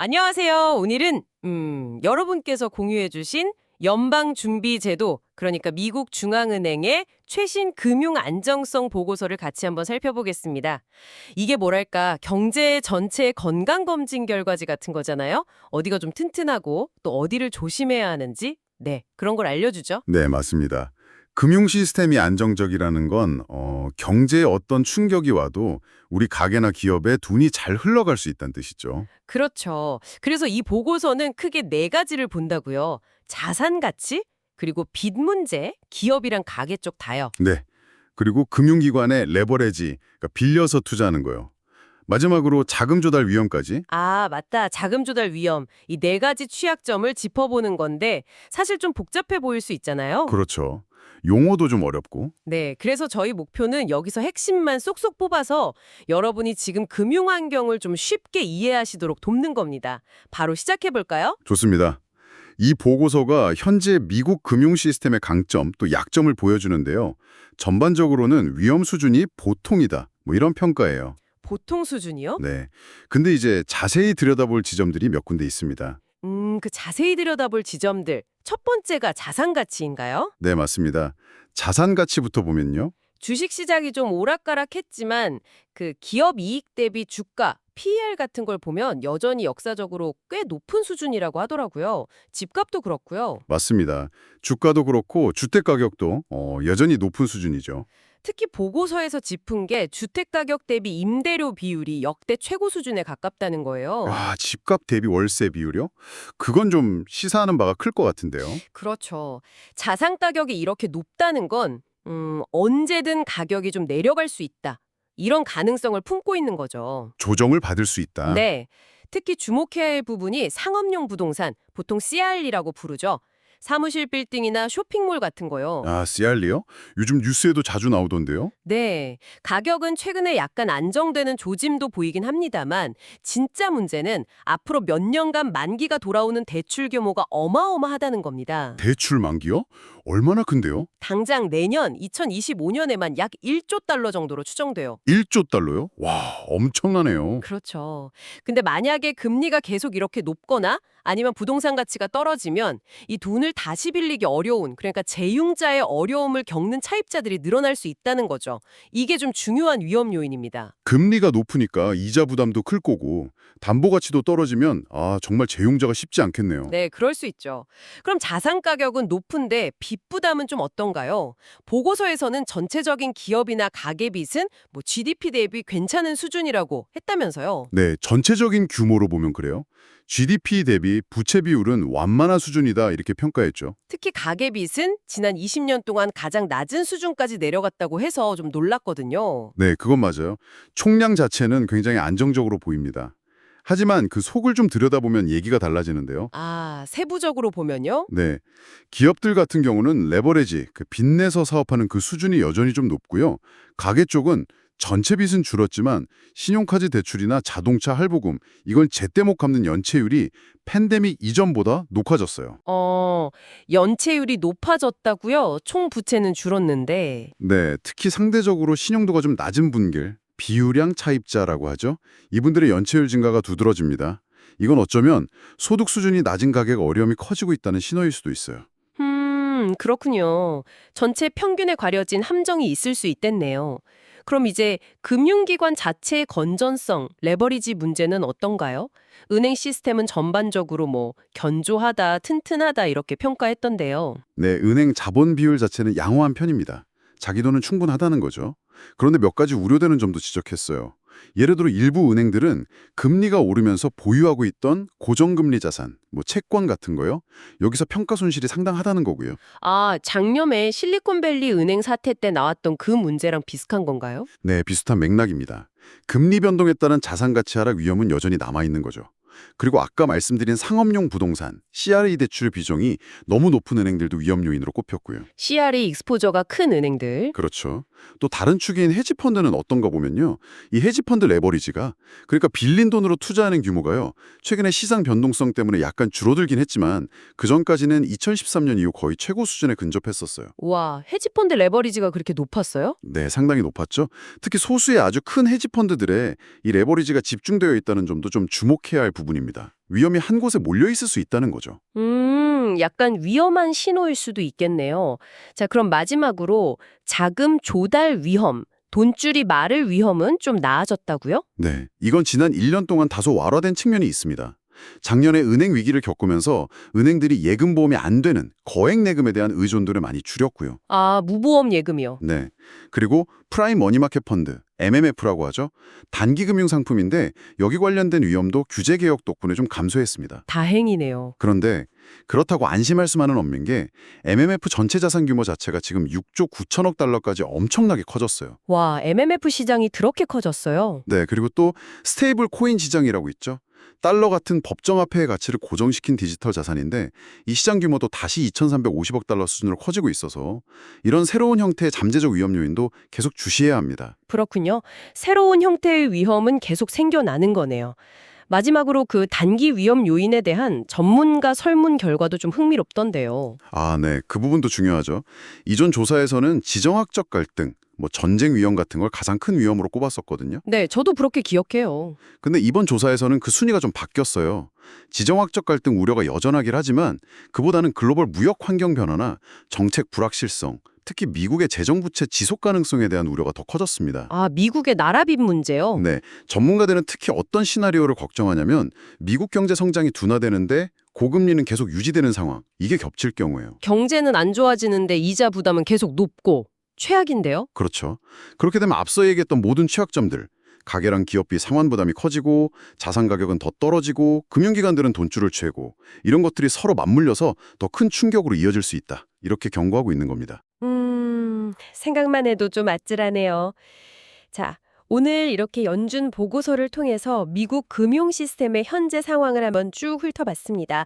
안녕하세요. 오늘은 여러분께서 공유해 주신 연방준비제도, 그러니까 미국 중앙은행의 최신 금융 안정성 보고서를 같이 한번 살펴보겠습니다. 이게 뭐랄까, 경제 전체의 건강검진 결과지 같은 거잖아요. 어디가 좀 튼튼하고 또 어디를 조심해야 하는지, 네, 그런 걸 알려주죠. 네, 맞습니다. 금융 시스템이 안정적이라는 건 경제에 어떤 충격이 와도 우리 가게나 기업에 돈이 잘 흘러갈 수 있다는 뜻이죠. 그렇죠. 그래서 이 보고서는 크게 네 가지를 본다고요. 자산 가치, 그리고 빚 문제, 기업이랑 가게 쪽 다요. 네. 그리고 금융기관의 레버리지, 그러니까 빌려서 투자하는 거요. 마지막으로 자금 조달 위험까지. 아, 맞다. 자금 조달 위험. 이 네 가지 취약점을 짚어보는 건데 사실 좀 복잡해 보일 수 있잖아요. 그렇죠. 용어도 좀 어렵고. 네, 그래서 저희 목표는 여기서 핵심만 쏙쏙 뽑아서 여러분이 지금 금융 환경을 좀 쉽게 이해하시도록 돕는 겁니다. 바로 시작해 볼까요? 좋습니다. 이 보고서가 현재 미국 금융 시스템의 강점 또 약점을 보여주는데요. 전반적으로는 위험 수준이 보통이다. 뭐 이런 평가예요. 보통 수준이요? 네. 근데 이제 자세히 들여다볼 지점들이 몇 군데 있습니다. 그 자세히 들여다볼 지점들. 첫 번째가 자산 가치인가요? 네, 맞습니다. 자산 가치부터 보면요. 주식 시장이 좀 오락가락했지만 그 기업 이익 대비 주가, PER 같은 걸 보면 여전히 역사적으로 꽤 높은 수준이라고 하더라고요. 집값도 그렇고요. 맞습니다. 주가도 그렇고 주택 가격도 여전히 높은 수준이죠. 특히 보고서에서 짚은 게 주택 가격 대비 임대료 비율이 역대 최고 수준에 가깝다는 거예요. 와, 집값 대비 월세 비율이요? 그건 좀 시사하는 바가 클 것 같은데요. 그렇죠. 자산 가격이 이렇게 높다는 건 언제든 가격이 좀 내려갈 수 있다. 이런 가능성을 품고 있는 거죠. 조정을 받을 수 있다. 네. 특히 주목해야 할 부분이 상업용 부동산, 보통 CR이라고 부르죠. 사무실 빌딩이나 쇼핑몰 같은 거요. 아, CR리요? 요즘 뉴스에도 자주 나오던데요. 네. 가격은 최근에 약간 안정되는 조짐도 보이긴 합니다만 진짜 문제는 앞으로 몇 년간 만기가 돌아오는 대출 규모가 어마어마하다는 겁니다. 대출 만기요? 얼마나 큰데요? 당장 내년 2025년에만 약 1조 달러 정도로 추정돼요. 1조 달러요? 와, 엄청나네요. 그렇죠. 근데 만약에 금리가 계속 이렇게 높거나 아니면 부동산 가치가 떨어지면 이 돈을 다시 빌리기 어려운, 그러니까 재융자의 어려움을 겪는 차입자들이 늘어날 수 있다는 거죠. 이게 좀 중요한 위험 요인입니다. 금리가 높으니까 이자 부담도 클 거고 담보 가치도 떨어지면 정말 재용자가 쉽지 않겠네요. 네, 그럴 수 있죠. 그럼 자산 가격은 높은데 빚 부담은 좀 어떤가요? 보고서에서는 전체적인 기업이나 가계 빚은 뭐 GDP 대비 괜찮은 수준이라고 했다면서요. 네, 전체적인 규모로 보면 그래요. GDP 대비 부채 비율은 완만한 수준이다 이렇게 평가했죠. 특히 가계빚은 지난 20년 동안 가장 낮은 수준까지 내려갔다고 해서 좀 놀랐거든요. 네, 그건 맞아요. 총량 자체는 굉장히 안정적으로 보입니다. 하지만 그 속을 좀 들여다보면 얘기가 달라지는데요. 아, 세부적으로 보면요. 네, 기업들 같은 경우는 레버리지, 그 빚내서 사업하는 그 수준이 여전히 좀 높고요. 가계 쪽은 전체 빚은 줄었지만 신용카드 대출이나 자동차 할부금, 이건 제때 못 갚는 연체율이 팬데믹 이전보다 높아졌어요. 연체율이 높아졌다고요? 총 부채는 줄었는데. 네, 특히 상대적으로 신용도가 좀 낮은 분들, 비유량 차입자라고 하죠. 이분들의 연체율 증가가 두드러집니다. 이건 어쩌면 소득 수준이 낮은 가게가 어려움이 커지고 있다는 신호일 수도 있어요. 그렇군요. 전체 평균에 가려진 함정이 있을 수 있겠네요. 그럼 이제 금융기관 자체의 건전성, 레버리지 문제는 어떤가요? 은행 시스템은 전반적으로 뭐 견조하다, 튼튼하다 이렇게 평가했던데요. 네, 은행 자본 비율 자체는 양호한 편입니다. 자기 돈은 충분하다는 거죠. 그런데 몇 가지 우려되는 점도 지적했어요. 예를 들어 일부 은행들은 금리가 오르면서 보유하고 있던 고정금리 자산, 뭐 채권 같은 거요. 여기서 평가 손실이 상당하다는 거고요. 아, 작년에 실리콘밸리 은행 사태 때 나왔던 그 문제랑 비슷한 건가요? 네, 비슷한 맥락입니다. 금리 변동에 따른 자산 가치 하락 위험은 여전히 남아있는 거죠. 그리고 아까 말씀드린 상업용 부동산, CRE 대출 비중이 너무 높은 은행들도 위험 요인으로 꼽혔고요. CRE 익스포저가 큰 은행들. 그렇죠. 또 다른 축인 헤지펀드는 어떤가 보면요. 이 헤지펀드 레버리지가 그러니까 빌린 돈으로 투자하는 규모가요. 최근에 시장 변동성 때문에 약간 줄어들긴 했지만 그전까지는 2013년 이후 거의 최고 수준에 근접했었어요. 와, 헤지펀드 레버리지가 그렇게 높았어요? 네, 상당히 높았죠. 특히 소수의 아주 큰 헤지펀드들의 이 레버리지가 집중되어 있다는 점도 좀 주목해야 할 부분입니다. 위험이 한 곳에 몰려 있을 수 있다는 거죠. 약간 위험한 신호일 수도 있겠네요. 자, 그럼 마지막으로 자금 조달 위험, 돈줄이 마를 위험은 좀 나아졌다고요? 네, 이건 지난 1년 동안 다소 완화된 측면이 있습니다. 작년에 은행 위기를 겪으면서 은행들이 예금 보험이 안 되는 거액 내금에 대한 의존도를 많이 줄였고요. 아, 무보험 예금이요. 네. 그리고 프라임 머니마켓 펀드, MMF라고 하죠. 단기 금융 상품인데 여기 관련된 위험도 규제 개혁 덕분에 좀 감소했습니다. 다행이네요. 그런데 그렇다고 안심할 수만은 없는 게 MMF 전체 자산 규모 자체가 지금 6조 9천억 달러까지 엄청나게 커졌어요. 와, MMF 시장이 그렇게 커졌어요? 네, 그리고 또 스테이블 코인 시장이라고 있죠. 달러 같은 법정화폐의 가치를 고정시킨 디지털 자산인데 이 시장 규모도 다시 2,350억 달러 수준으로 커지고 있어서 이런 새로운 형태의 잠재적 위험 요인도 계속 주시해야 합니다. 그렇군요. 새로운 형태의 위험은 계속 생겨나는 거네요. 마지막으로 그 단기 위험 요인에 대한 전문가 설문 결과도 좀 흥미롭던데요. 아, 네. 그 부분도 중요하죠. 이전 조사에서는 지정학적 갈등, 전쟁 위험 같은 걸 가장 큰 위험으로 꼽았었거든요. 네, 저도 그렇게 기억해요. 근데 이번 조사에서는 그 순위가 좀 바뀌었어요. 지정학적 갈등 우려가 여전하긴 하지만 그보다는 글로벌 무역 환경 변화나 정책 불확실성, 특히 미국의 재정 부채 지속 가능성에 대한 우려가 더 커졌습니다. 아, 미국의 나라빚 문제요? 네, 전문가들은 특히 어떤 시나리오를 걱정하냐면 미국 경제 성장이 둔화되는데 고금리는 계속 유지되는 상황, 이게 겹칠 경우예요. 경제는 안 좋아지는데 이자 부담은 계속 높고 최악인데요? 그렇죠. 그렇게 되면 앞서 얘기했던 모든 취약점들, 가계랑 기업비 상환 부담이 커지고 자산 가격은 더 떨어지고 금융기관들은 돈줄을 채고 이런 것들이 서로 맞물려서 더 큰 충격으로 이어질 수 있다. 이렇게 경고하고 있는 겁니다. 생각만 해도 좀 아찔하네요. 자, 오늘 이렇게 연준 보고서를 통해서 미국 금융 시스템의 현재 상황을 한번 쭉 훑어봤습니다.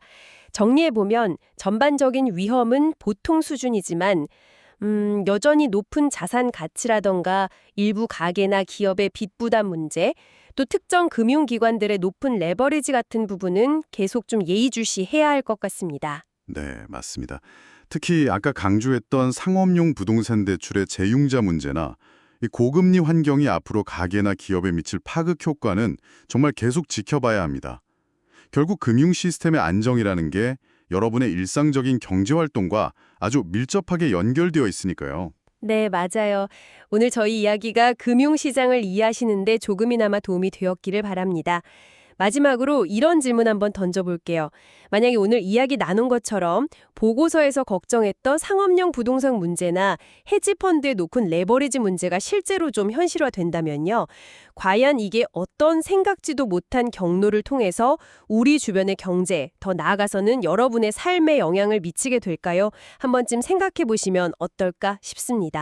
정리해보면 전반적인 위험은 보통 수준이지만 여전히 높은 자산 가치라던가 일부 가계나 기업의 빚 부담 문제, 또 특정 금융기관들의 높은 레버리지 같은 부분은 계속 좀 예의주시해야 할 것 같습니다. 네, 맞습니다. 특히 아까 강조했던 상업용 부동산 대출의 재융자 문제나 이 고금리 환경이 앞으로 가계나 기업에 미칠 파급 효과는 정말 계속 지켜봐야 합니다. 결국 금융 시스템의 안정이라는 게 여러분의 일상적인 경제활동과 아주 밀접하게 연결되어 있으니까요. 네, 맞아요. 오늘 저희 이야기가 금융시장을 이해하시는데 조금이나마 도움이 되었기를 바랍니다. 마지막으로 이런 질문 한번 던져볼게요. 만약에 오늘 이야기 나눈 것처럼 보고서에서 걱정했던 상업용 부동산 문제나 헤지펀드에 놓은 레버리지 문제가 실제로 좀 현실화된다면요. 과연 이게 어떤 생각지도 못한 경로를 통해서 우리 주변의 경제, 더 나아가서는 여러분의 삶에 영향을 미치게 될까요? 한 번쯤 생각해 보시면 어떨까 싶습니다.